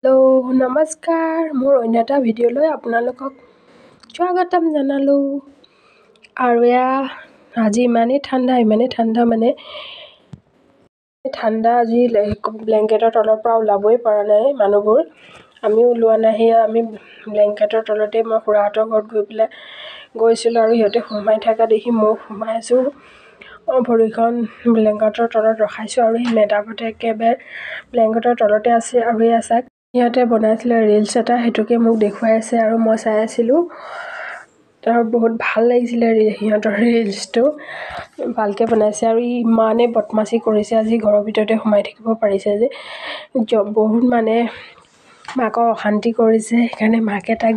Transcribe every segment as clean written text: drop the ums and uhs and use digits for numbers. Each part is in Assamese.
হেল্ল' নমস্কাৰ, মোৰ অন্য এটা ভিডিঅ'লৈ আপোনালোকক স্বাগতম জনালোঁ। আৰু আজি ইমানেই ঠাণ্ডা মানে আজি ব্লেংকেটৰ তলৰ পৰা ওলাবই পৰা নাই মানুহবোৰ। আমিও ওলোৱা নাই, আমি ব্লেংকেটৰ তলতে মই খুৰাহঁতৰ ঘৰত গৈছিলোঁ আৰু সিহঁতে সোমাই থকা দেখি ময়ো সোমাই আছোঁ। ভৰিখন ব্লেংকেটৰ তলত ৰখাইছোঁ আৰু সেই মেটাপতে একেবাৰে ব্লেংকেটৰ তলতে আছে। আৰু চাক সিহঁতে বনাইছিলে ৰিলচ এটা, সেইটোকে মোক দেখুৱাই আছে আৰু মই চাই আছিলোঁ। তাৰ বহুত ভাল লাগিছিলে সিহঁতৰ ৰিলচটো, ভালকৈ বনাইছে আৰু ইমানেই বদমাচি কৰিছে। আজি ঘৰৰ ভিতৰতে সোমাই থাকিব পাৰিছে যে বহুত মাকক অশান্তি কৰিছে। সেইকাৰণে মাকে তাক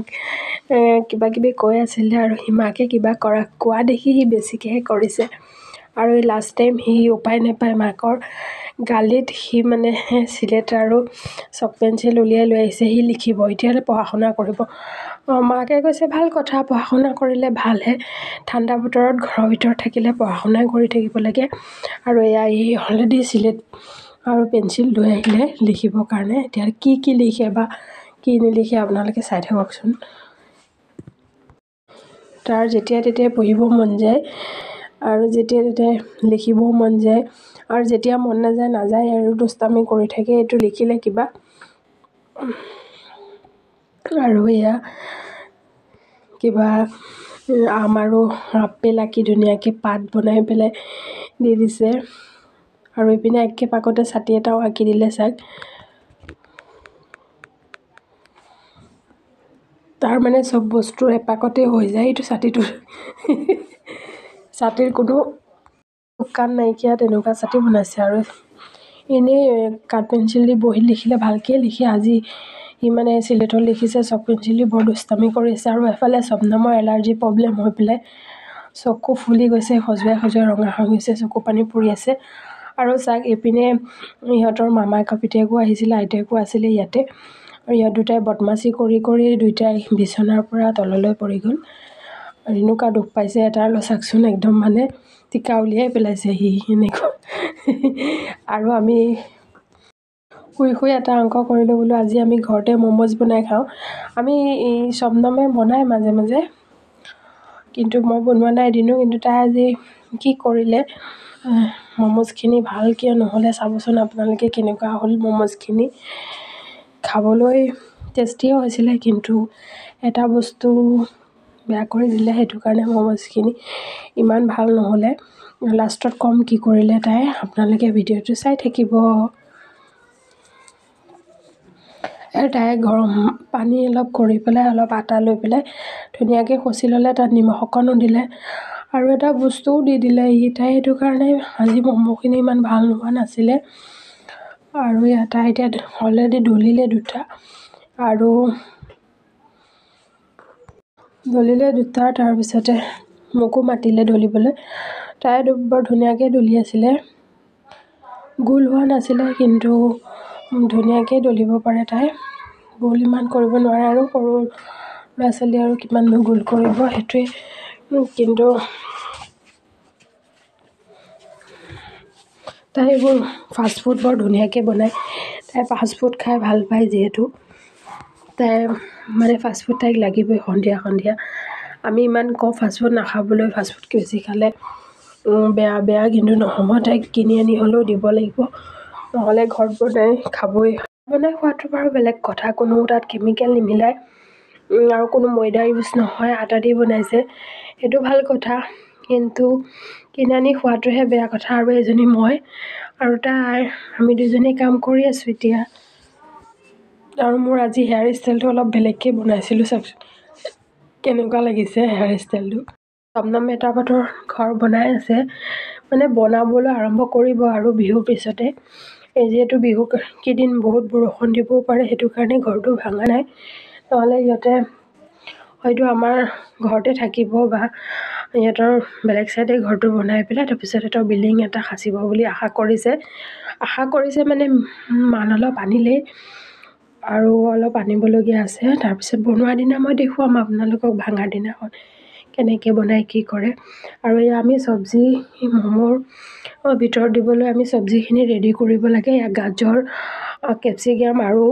কিবাকিবি কৈ আছিলে আৰু মাকে কিবা কোৱা দেখি সি বেছিকৈহে কৰিছে। আৰু লাষ্ট টাইম সি উপায় নাপায় মাকৰ গালিত সি চিলেট আৰু চক পেঞ্চিল উলিয়াই লৈ আহিছে। সি লিখিব, এতিয়ালৈ পঢ়া শুনা কৰিব। মাকে কৈছে ভাল কথা, পঢ়া শুনা কৰিলে ভালহে। ঠাণ্ডা বতৰত ঘৰৰ ভিতৰত থাকিলে পঢ়া শুনাই কৰি থাকিব লাগে। আৰু সি অলৰেডি চিলেট আৰু পেঞ্চিল লৈ আহিলে লিখিবৰ কাৰণে। এতিয়া কি লিখে বা কি নিলিখে আপোনালোকে চাই থাককচোন। তাৰ যেতিয়া তেতিয়া পঢ়িব মন যায় আৰু যেতিয়া তেতিয়া লিখিবও মন যায়, আৰু যেতিয়া মন নাযায় আৰু দুষ্টামি কৰি থাকে। এইটো লিখিলে কিবা আৰু কিবা আমাৰো আপেল আঁকি ধুনীয়াকৈ পাত বনাই পেলাই দি দিছে। আৰু এইপিনে একে পাকতে ছাতি এটাও আঁকি দিলে চাওক। তাৰ চব বস্তু এপাকতে হৈ যায়। এইটো ছাতিৰ কোনো কাণ নাইকিয়া তেনেকুৱা ছাতি বনাইছে। আৰু এনেই কাঠ পেঞ্চিল দি বহীত লিখিলে ভালকৈ লিখে। আজি সি চিলেটত লিখিছে, চক পেঞ্চিল দি বৰ দুষ্টামি কৰিছে। আৰু এফালে শবনমৰ এলাৰ্জি প্ৰব্লেম হৈ পেলাই চকু ফুলি গৈছে, খজুৱাই ৰঙা হৈ গৈছে, চকু পানী পৰি আছে। আৰু চাওক এইপিনে ইহঁতৰ মামাক পিতেকো আহিছিলে, আইতাকো আছিলে ইয়াতে। আৰু ইহঁত দুটাই বদমাচি কৰি দুইটাই বিচনাৰ পৰা তললৈ পৰি গ'ল। আৰু এনেকুৱা দুখ পাইছে এটাৰ চাকচোন, একদম টিকা উলিয়াই পেলাইছে সি এনেকুৱা। আৰু আমি শুই এটা অংক কৰিলোঁ বোলো আজি আমি ঘৰতে ম'ম'জ বনাই খাওঁ। আমি শবনমে বনাই মাজে মাজে, কিন্তু মই বনোৱা নাই এদিনো। কিন্তু তাই আজি কি কৰিলে, ম'ম'জখিনি ভালকৈ নহ'লে চাবচোন আপোনালোকে কেনেকুৱা হ'ল ম'ম'জখিনি। খাবলৈ টেষ্টিয়ে হৈছিলে, কিন্তু এটা বস্তু বেয়া কৰি দিলে, সেইটো কাৰণে ম'ম'জখিনি ইমান ভাল নহ'লে। লাষ্টত কম কি কৰিলে তাই, আপোনালোকে ভিডিঅ'টো চাই থাকিব। তাই গৰম পানী অলপ কৰি পেলাই অলপ আটা লৈ পেলাই ধুনীয়াকৈ খচি ল'লে, তাত নিমখ অকণো দিলে আৰু এটা বস্তুও দি দিলে তাই। সেইটো কাৰণে আজি ম'ম'খিনি ইমান ভাল নোহোৱা নাছিলে। আৰু তাই এতিয়া অলৰেডি দলিলে দুটা, আৰু তাৰপিছতে মোকো মাতিলে দলিবলৈ। তাই বৰ ধুনীয়াকৈ দলি আছিলে, গোল হোৱা নাছিলে, কিন্তু ধুনীয়াকৈ দলিব পাৰে তাই। গোল ইমান কৰিব নোৱাৰে, আৰু সৰু ল'ৰা ছোৱালী আৰু কিমাননো গোল কৰিব, সেইটোৱে। কিন্তু তাই এইবোৰ ফাষ্টফুড বৰ ধুনীয়াকৈ বনায়। তাই ফাষ্টফুড খাই ভাল পায় যিহেতু, তাই ফাষ্টফুড তাইক লাগিবই সন্ধিয়া। আমি ইমান কওঁ ফাষ্টফুড নাখাবলৈ, ফাষ্টফুড বেছি খালে বেয়া, কিন্তু নহ'ব, তাইক কিনি আনি হ'লেও দিব লাগিব, নহ'লে ঘৰত বনাই খাবই। বনাই খোৱাটো বাৰু বেলেগ কথা, কোনো তাত কেমিকেল নিমিলায় আৰু কোনো ময়দা ইউজ নহয়, আটা দি বনাইছে, সেইটো ভাল কথা। কিন্তু কিনি আনি খোৱাটোহে বেয়া কথা। আৰু এজনী মই আৰু তাই, আমি দুজনী কাম কৰি আছোঁ এতিয়া। আৰু মোৰ আজি হেয়াৰ ষ্টাইলটো অলপ বেলেগকৈ বনাইছিলোঁ, চাওকচোন কেনেকুৱা লাগিছে হেয়াৰ ষ্টাইলটো। শবনম মেটাপাতৰ ঘৰ বনাই আছে, বনাবলৈ আৰম্ভ কৰিব আৰু বিহুৰ পিছতে। যিহেতু বিহু কেইদিন বহুত বৰষুণ দিবও পাৰে, সেইটো কাৰণে ঘৰটো ভাঙা নাই, নহ'লে সিহঁতে হয়তো আমাৰ ঘৰতে থাকিব বা সিহঁতৰ বেলেগ চাইডে ঘৰটো বনাই পেলাই তাৰপিছত সিহঁতৰ বিল্ডিং এটা সাঁচিব বুলি আশা কৰিছে মান অলপ আনিলেই, আৰু অলপ আনিবলগীয়া আছে। তাৰপিছত বনোৱাৰ দিনা মই দেখুৱাম আপোনালোকক, ভাঙাৰ দিনাখন কেনেকৈ বনাই কি কৰে। আৰু আমি চব্জি ম'ম'ৰ ভিতৰত দিবলৈ আমি চব্জিখিনি ৰেডি কৰিব লাগে। গাজৰ, কেপচিকাম আৰু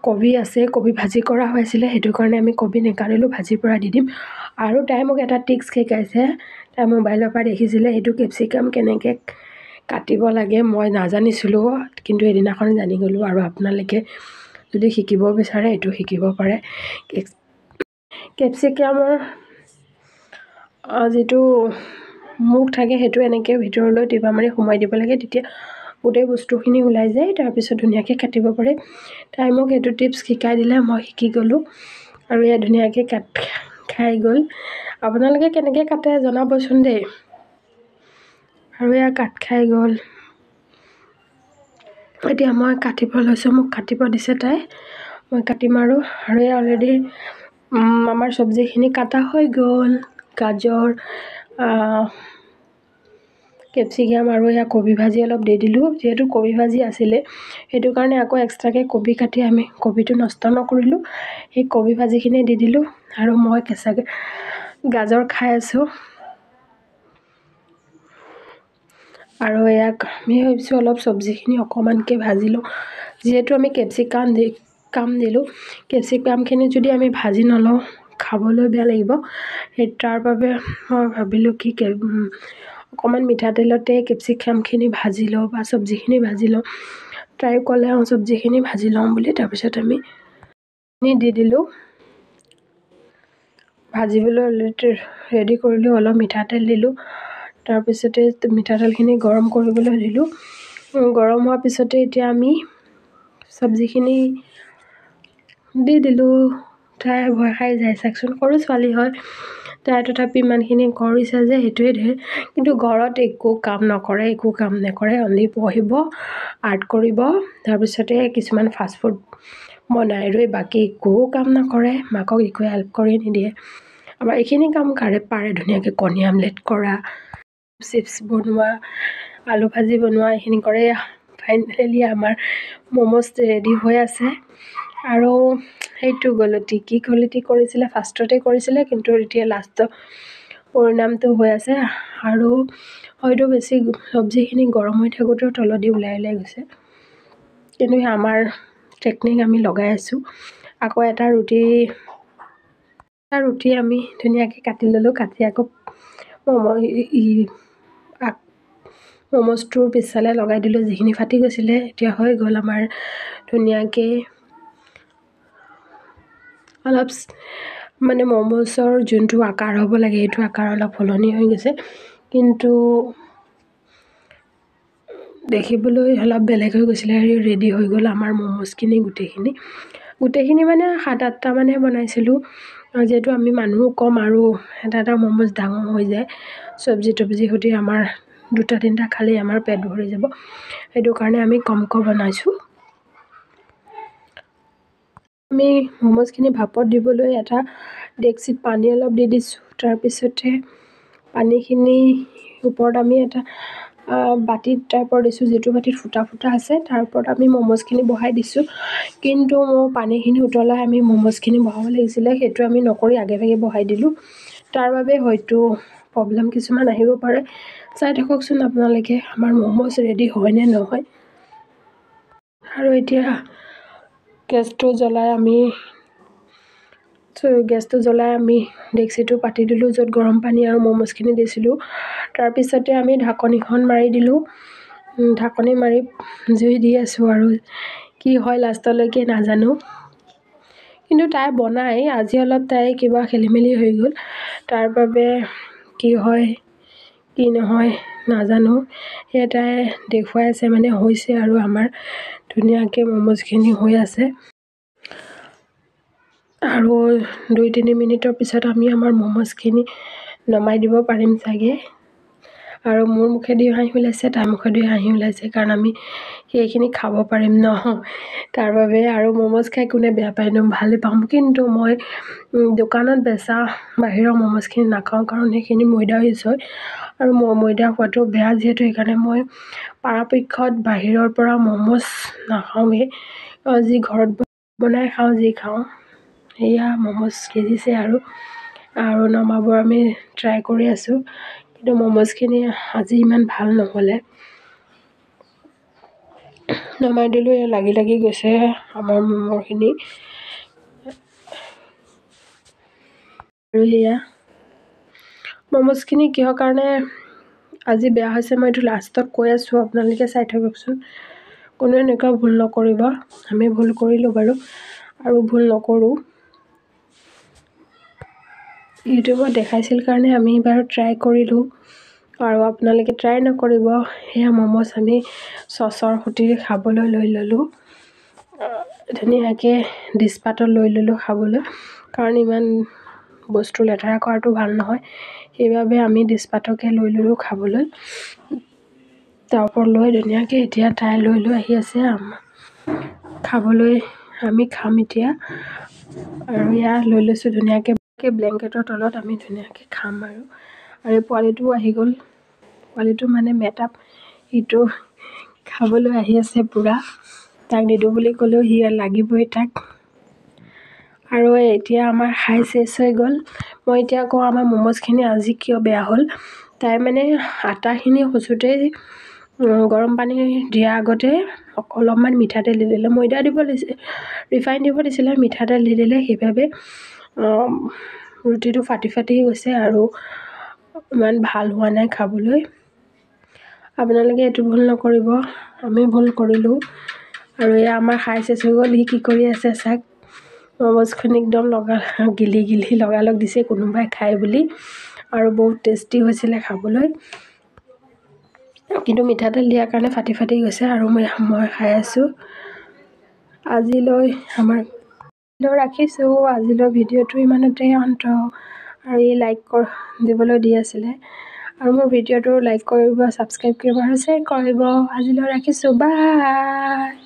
কবি আছে, কবি ভাজি কৰা হৈছিলে, সেইটো কাৰণে আমি কবি নেকাটিলোঁ, ভাজিৰ পৰা দি দিম। আৰু তাই মোক এটা ট্ৰিক্স শিকাইছে, তাই মোবাইলৰ পৰা দেখিছিলে, সেইটো কেপচিকাম কেনেকৈ কাটিব লাগে মই নাজানিছিলোঁ, কিন্তু এদিনাখন জানি গ'লোঁ। আৰু আপোনালোকে যদি শিকিব বিচাৰে এইটো শিকিব পাৰে। কেপচিকামৰ যিটো মুখ থাকে সেইটো এনেকৈ ভিতৰলৈ টিপা মাৰি সোমাই দিব লাগে, তেতিয়া গোটেই বস্তুখিনি ওলাই যায়, তাৰপিছত ধুনীয়াকৈ কাটিব পাৰে। তাই মোক সেইটো টিপছ শিকাই দিলে, মই শিকি গ'লোঁ আৰু এয়া ধুনীয়াকৈ কাট খাই গ'ল। আপোনালোকে কেনেকৈ কাটে জনাবচোন দেই। আৰু এয়া কাট খাই গ'ল। এতিয়া মই কাটিব লৈছোঁ, মোক কাটিব দিছে তাই, মই কাটিম। আৰু এয়া অলৰেডি আমাৰ চব্জিখিনি কাটা হৈ গ'ল। গাজৰ, কেপচিকাম আৰু এয়া কবি ভাজি অলপ দি দিলোঁ। যিহেতু কবি ভাজি আছিলে, সেইটো কাৰণে আকৌ এক্সট্ৰাকৈ কবি কাটি আমি কবিটো নষ্ট নকৰিলোঁ, সেই কবি ভাজিখিনি দি দিলোঁ। আৰু মই কেঁচাকৈ গাজৰ খাই আছোঁ। আৰু ইয়াক আমি ভাবিছোঁ অলপ চব্জিখিনি অকণমানকৈ ভাজি লওঁ, যিহেতু আমি কেপচিকাম দিলোঁ। কেপচিকামখিনি যদি আমি ভাজি নলওঁ খাবলৈ বেয়া লাগিব, সেই তাৰ বাবে মই ভাবিলোঁ কি অকণমান মিঠাতেলতে কেপচিকামখিনি ভাজি লওঁ বা চব্জিখিনি ভাজি লওঁ। তাই ক'লে চব্জিখিনি ভাজি লওঁ বুলি, তাৰপিছত আমি দি দিলোঁ। ভাজিবলৈ ৰেডি কৰিলোঁ, অলপ মিঠাতেল দিলোঁ, তাৰপিছতে মিঠাতেলখিনি গৰম কৰিবলৈ দিলোঁ। গৰম হোৱাৰ পিছতে এতিয়া আমি চব্জিখিনি দি দিলোঁ। তাই ভয় খাই যায় চাওকচোন, সৰু ছোৱালী হয়, তাই তথাপি ইমানখিনি কৰিছে যে সেইটোৱে ধেৰ। কিন্তু ঘৰত একো কাম নকৰে, অনলি পঢ়িব, আৰ্ট কৰিব, তাৰপিছতে কিছুমান ফাষ্টফুড বনাই, আৰু বাকী একো কাম নকৰে, মাকক একোৱে হেল্প কৰি নিদিয়ে। আমাৰ এইখিনি কাম পাৰে ধুনীয়াকৈ, কণী আমলেট কৰা, চিপছ বনোৱা, আলু ভাজি বনোৱা, এইখিনি কৰে। ফাইনেলি আমাৰ ম'ম'জ ৰেডি হৈ আছে। আৰু সেইটো কি কৰিছিলে, ফাৰ্ষ্টতে কৰিছিলে, কিন্তু এতিয়া লাষ্টৰ পৰিণামটো হৈ আছে। আৰু হয়তো বেছি চব্জিখিনি গৰম হৈ থাকোঁতেও তলদি ওলাই গৈছে, কিন্তু আমাৰ টেকনিক আমি লগাই আছোঁ। আকৌ এটা ৰুটি আমি ধুনীয়াকৈ কাটি ল'লোঁ, কাটি আকৌ ম'ম'জটোৰ পিছফালে লগাই দিলোঁ, যিখিনি ফাটি গৈছিলে। এতিয়া হৈ গ'ল আমাৰ ধুনীয়াকৈ অলপ মানে ম'ম'জৰ যোনটো আকাৰ হ'ব লাগে, সেইটো আকাৰ অলপ সলনি হৈ গৈছে, কিন্তু দেখিবলৈ অলপ বেলেগ হৈ গৈছিলে। ৰেডি হৈ গ'ল আমাৰ ম'ম'জখিনি গোটেইখিনি মানে 7-8টা মানহে বনাইছিলোঁ, যিহেতু আমি মানুহো কম আৰু এটা ম'ম'জ ডাঙৰ হৈ যায়। চব্জি সৈতে আমাৰ 2-3টা খালেই আমাৰ পেট ভৰি যাব, সেইটো কাৰণে আমি কমকৈ বনাইছোঁ। আমি ম'ম'জখিনি ভাপত দিবলৈ এটা ডেক্সিত পানী অলপ দি দিছোঁ, তাৰপিছতে পানীখিনিৰ ওপৰত আমি এটা বাতি টাইপৰ দিছোঁ, যিটো বাতিত ফুটা আছে, তাৰ ওপৰত আমি ম'ম'জখিনি বহাই দিছোঁ। কিন্তু মোৰ পানীখিনি উতলাই আমি ম'ম'জখিনি বহাব লাগিছিলে, সেইটো আমি নকৰি আগে বহাই দিলোঁ। তাৰ বাবে হয়তো প্ৰব্লেম কিছুমান আহিব পাৰে, চাই থাককচোন আপোনালোকে আমাৰ ম'ম'জ ৰেডি হয় নে নহয়। আৰু এতিয়া গেছটো জ্বলাই আমি ডেক্সিটো পাতি দিলোঁ, য'ত গৰম পানী আৰু ম'ম'জখিনি দিছিলোঁ। তাৰপিছতে আমি ঢাকনিখন মাৰি দিলোঁ, ঢাকনি মাৰি জুই দি আছোঁ। আৰু কি হয় লাষ্টলৈকে নাজানো, কিন্তু তাই বনাই আজি অলপ তাই কিবা খেলিমেলি হৈ গ'ল, তাৰ বাবে কি হয় কি নহয় নাজানো। সেয়া তাই দেখুৱাই আছে, মানে হৈছে আৰু আমাৰ ধুনীয়াকৈ ম'ম'জখিনি হৈ আছে। আৰু 2-3 মিনিটৰ পিছত আমি আমাৰ ম'ম'জখিনি নমাই দিব পাৰিম চাগে। আৰু মোৰ মুখেদি হাঁহি ওলাইছে, তাইৰ মুখেদি হাঁহি ওলাইছে, কাৰণ আমি সেইখিনি খাব পাৰিম ন, তাৰ বাবে। আৰু ম'ম'জ খাই কোনে বেয়া পায় ন, ভালেই পাওঁ, কিন্তু মই দোকানত বেচা বাহিৰৰ ম'ম'জখিনি নাখাওঁ, কাৰণ সেইখিনি ময়দা ইউজ হয়, আৰু ময়দা খোৱাটো বেয়া, যিহেতু সেইকাৰণে মই পৰাপক্ষত বাহিৰৰ পৰা ম'ম'জ নাখাওঁৱেই। যি ঘৰত বনাই খাওঁ, যি খাওঁ, সেয়া ম'ম'জ সিজিছে আৰু নমাবৰ আমি ট্ৰাই কৰি আছোঁ, কিন্তু ম'ম'জখিনি আজি ইমান ভাল নহ'লে। নমাই দিলোঁ। লাগি লাগি গৈছে আমাৰ ম'ম'খিনি। আৰু সেয়া ম'ম'জখিনি কিহৰ কাৰণে আজি বেয়া হৈছে মই এইটো লাষ্টত কৈ আছোঁ, আপোনালোকে চাই থাককচোন। কোনোৱে এনেকুৱা ভুল নকৰিব। আমি ভুল কৰিলোঁ বাৰু, আৰু ভুল নকৰোঁ। ইউটিউবত দেখাইছিল কাৰণে আমি বাৰু ট্ৰাই কৰিলোঁ, আৰু আপোনালোকে ট্ৰাই নকৰিব। সেয়া ম'ম'জ আমি চচৰ সৈতে খাবলৈ লৈ ল'লোঁ। ধুনীয়াকৈ ডিছপাতত লৈ ল'লোঁ খাবলৈ, কাৰণ ইমান বস্তু লেতেৰা কৰাটো ভাল নহয়। সেইবাবে আমি ডিছপাতকে লৈ ল'লোঁ খাবলৈ। তাৰ ওপৰত লৈ ধুনীয়াকৈ এতিয়া তাই লৈ আহি আছে খাবলৈ। আমি খাম এতিয়া, আৰু এয়া লৈ লৈছোঁ ধুনীয়াকৈ ব্লেংকেটৰ তলত আমি ধুনীয়াকৈ খাম। আৰু এই পোৱালিটোও আহি গ'ল। পোৱালিটো মানে মেটাপ, সিটো খাবলৈ আহি আছে পূৰা। তাক নিদিওঁ বুলি ক'লেও সি লাগিবই তাক। আৰু এতিয়া আমাৰ খাই চেচ হৈ গ'ল। মই এতিয়া কওঁ আমাৰ ম'ম'জখিনি আজি কিয় বেয়া হ'ল। তাই মানে আটাখিনি খচোঁতেই গৰম পানী দিয়াৰ আগতে অলপমান মিঠাতেল দি দিলে। ময়দা দিব দিছিলে, ৰিফাইন দিব দিছিলে, মিঠাতেল দি দিলে। সেইবাবে ৰুটিটো ফাটি ফাটি গৈছে আৰু ইমান ভাল হোৱা নাই খাবলৈ। আপোনালোকে এইটো ভুল নকৰিব, আমি ভুল কৰিলোঁ। আৰু এয়া আমাৰ খাই চেচ হৈ গ'ল। সি কি কৰি আছে চাওক, ম'ম'জখন একদম গিলি লগালগ দিছে কোনোবাই খাই বুলি। আৰু বহুত টেষ্টি হৈছিলে খাবলৈ, কিন্তু মিঠাতেল দিয়াৰ কাৰণে ফাটি ফাটি গৈছে। আৰু মই খাই আছোঁ। আজিলৈ ৰাখিছোঁ। আজিলৈ ভিডিঅ'টো ইমানতে অন্ত। আৰু লাইক দিবলৈ দি আছিলে, আৰু মোৰ ভিডিঅ'টো লাইক কৰিব, ছাবস্ক্ৰাইব কৰিব আৰু শ্বেয়াৰ কৰিব। আজিলৈ ৰাখিছোঁ, বাই।